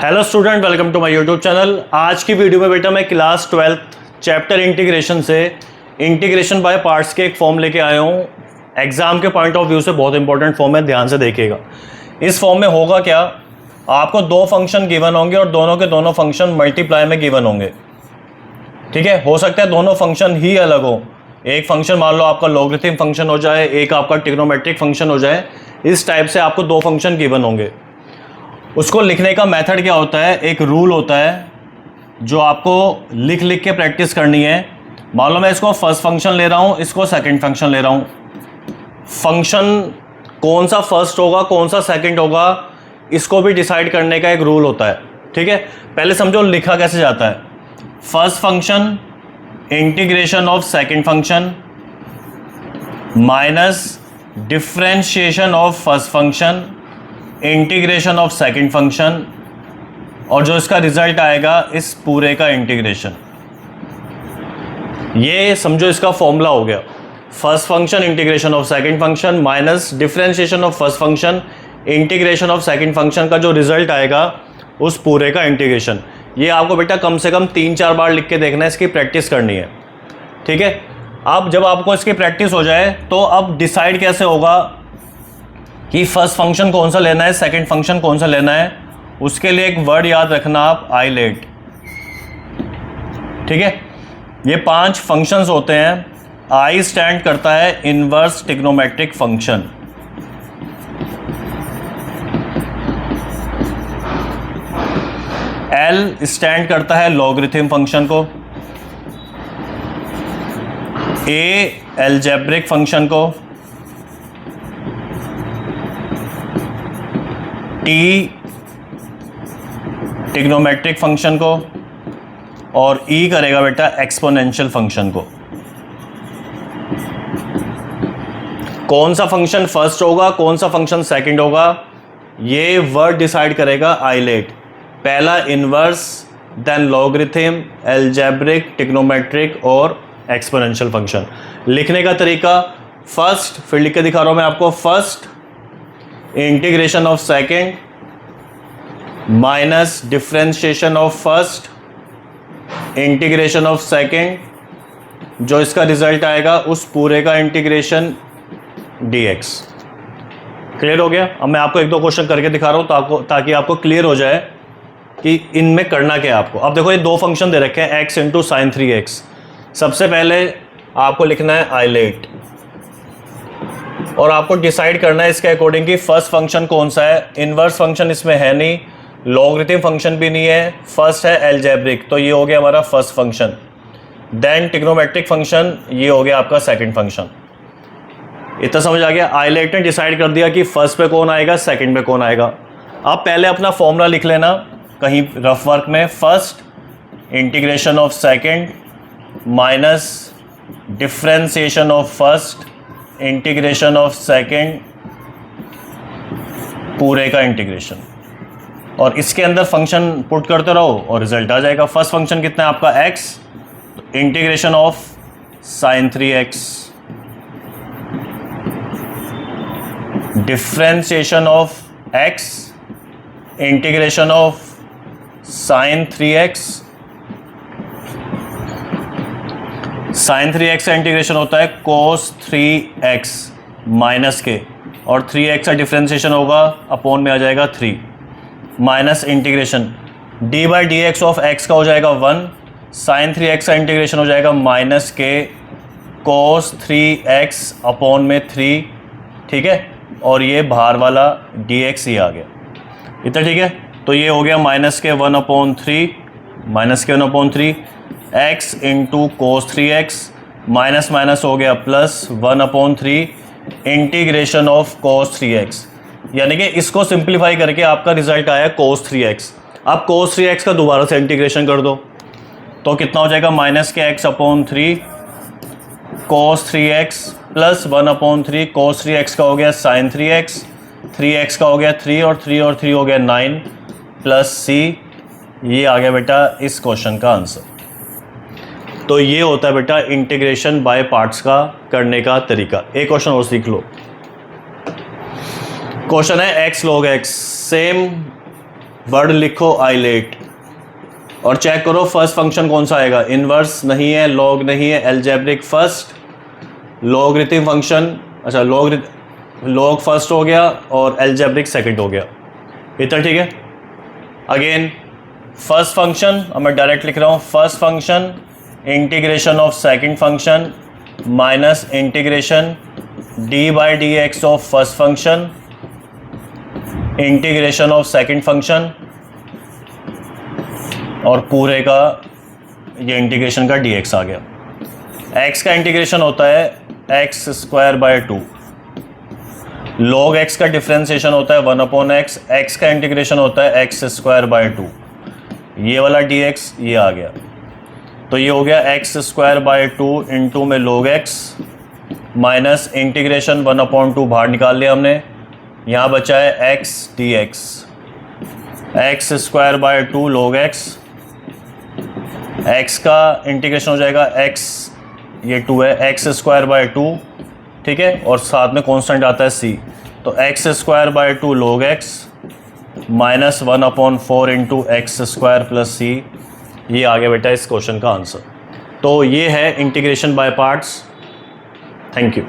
Hello student, welcome to my YouTube channel. आज की video में बेटा मैं क्लास 12th चैप्टर इंटीग्रेशन से इंटीग्रेशन बाय पार्ट्स के एक फॉर्म लेके आया हूँ। एग्जाम के पॉइंट ऑफ व्यू से बहुत इंपॉर्टेंट फॉर्म है, ध्यान से देखिएगा। इस फॉर्म में होगा क्या, आपको दो फंक्शन गिवन होंगे और दोनों के दोनों फंक्शन मल्टीप्लाई में गिवन होंगे। ठीक है, हो सकता है दोनों फंक्शन ही अलग हो। एक फंक्शन मान लो आपका लॉगरिथम फंक्शन हो जाए, एक आपका ट्रिग्नोमेट्रिक फंक्शन हो जाए। इस टाइप से आपको दो फंक्शन गिवन होंगे। उसको लिखने का मेथड क्या होता है, एक रूल होता है जो आपको लिख लिख के प्रैक्टिस करनी है। मान लो मैं इसको फर्स्ट फंक्शन ले रहा हूँ, इसको सेकंड फंक्शन ले रहा हूँ। फंक्शन कौन सा फर्स्ट होगा कौन सा सेकंड होगा, इसको भी डिसाइड करने का एक रूल होता है। ठीक है, पहले समझो लिखा कैसे जाता है। First function integration of second function minus differentiation of first function integration of second function, और जो इसका रिजल्ट आएगा इस पूरे का इंटीग्रेशन। ये समझो इसका फॉर्मूला हो गया। First function integration of second function minus differentiation of first function integration of second function का जो रिजल्ट आएगा उस पूरे का इंटीग्रेशन। ये आपको बेटा कम से कम 3-4 बार लिख के देखना है, इसकी प्रैक्टिस करनी है। ठीक है, अब जब आपको इसकी प्रैक्टिस हो जाए तो अब डिसाइड कैसे होगा कि फर्स्ट फंक्शन कौन सा लेना है, सेकंड फंक्शन कौन सा लेना है। उसके लिए एक वर्ड याद रखना आप, आइलेट। ठीक है, ये 5 फंक्शंस होते हैं। आई स्टैंड करता है inverse trigonometric function, L stand करता है लॉगरिथम फंक्शन को, ए अलजेब्रिक फंक्शन को, टी ट्रिग्नोमेट्रिक फंक्शन को, और ई करेगा बेटा एक्सपोनेंशियल फंक्शन को। कौन सा फंक्शन फर्स्ट होगा कौन सा फंक्शन सेकंड होगा, ये वर्ड डिसाइड करेगा आइलेट। पहला inverse, then logarithm, algebraic, trigonometric और एक्सपोनेंशियल फंक्शन। लिखने का तरीका, फर्स्ट फिर लिख के दिखा रहा हूं मैं आपको। First integration of second minus differentiation of first integration of second, जो इसका रिजल्ट आएगा उस पूरे का इंटीग्रेशन dx। क्लियर हो गया। अब मैं आपको एक दो क्वेश्चन करके दिखा रहा हूं ताकि आपको क्लियर हो जाए कि इनमें करना क्या है आपको। अब देखो ये दो फंक्शन दे रखे हैं, x इंटू साइन 3x। सबसे पहले आपको लिखना है आइलेट और आपको डिसाइड करना है इसके अकॉर्डिंग कि फर्स्ट फंक्शन कौन सा है। इनवर्स फंक्शन इसमें है नहीं, लॉगरिथम फंक्शन भी नहीं है, फर्स्ट है अलजेब्रिक, तो ये हो गया हमारा first function. Then trigonometric function, ये हो गया आपका सेकंड फंक्शन। इतना समझ आ गया। आइलेट ने डिसाइड कर दिया कि फर्स्ट पे कौन आएगा सेकंड पे कौन आएगा। आप पहले अपना फॉर्मूला लिख लेना कहीं रफ वर्क में। First integration of second minus differentiation of first integration of second पूरे का इंटीग्रेशन, और इसके अंदर फंक्शन पुट करते रहो और रिजल्ट आ जाएगा। फर्स्ट फंक्शन कितना है आपका x, integration of sine 3x, differentiation of x integration of sine 3x। Sine 3x का इंटीग्रेशन होता है cos 3x माइनस के, और 3x का डिफरेंशिएशन होगा अपॉन में आ जाएगा 3 minus integration D by D x of x का हो जाएगा 1, साइन 3x का इंटीग्रेशन हो जाएगा माइनस के cos 3x अपॉन में 3। ठीक है, और ये बाहर वाला dx ही आ गया। इतना ठीक है, तो ये हो गया माइनस के 1/3 माइनस के 1/3 x into cos 3x minus minus हो गया plus 1/3 integration of cos 3x, यानी कि इसको सिंप्लीफाई करके आपका रिजल्ट आया cos 3x। अब cos 3x का दोबारा से इंटीग्रेशन कर दो तो कितना हो जाएगा, माइनस के x/3 cos 3x plus 1/3 cos 3x का हो गया sin 3x, 3x का हो गया 3 और 3 हो गया 9 प्लस c। ये आ गया बेटा इस क्वेश्चन का आंसर। तो ये होता है बेटा इंटीग्रेशन बाय पार्ट्स का करने का तरीका। एक क्वेश्चन और सीख लो। क्वेश्चन है x log x, same word लिखो आइलेट और चेक करो फर्स्ट फंक्शन कौन सा आएगा। इनवर्स नहीं है, लॉग नहीं है, एल्जेब्रिक फर्स्ट, लॉगरिथम फंक्शन, अच्छा लॉग फर्स्ट हो गया और एल्जेब्रिक सेकंड हो गया। इतना ठीक है। अगेन फर्स्ट फंक्शन, अब मैं डायरेक्ट लिख रहा हूँ, first function integration of second function minus integration D by D x of first function integration of second function और पूरे का ये इंटीग्रेशन का dx आ गया। x का इंटीग्रेशन होता है x square by 2, log x का डिफ्रेंसिएशन होता है 1/x, x का इंटीग्रेशन होता है एक्स स्क्वायर बाय 2, ये वाला dx ये आ गया। तो ये हो गया एक्स स्क्वायर बाय 2 इंटू में log x माइनस इंटीग्रेशन 1/2 बाहर निकाल लिया हमने, यहाँ बचा है x dx, x square by 2 log x, x का इंटीग्रेशन हो जाएगा x, ये 2 है, एक्स स्क्वायर बाय 2, ठीक है, और साथ में कांस्टेंट आता है c, तो x square by 2 log x minus 1/4 into x square plus c, ये आ गया बेटा इस क्वेश्चन का आंसर। तो ये है integration by parts. Thank you.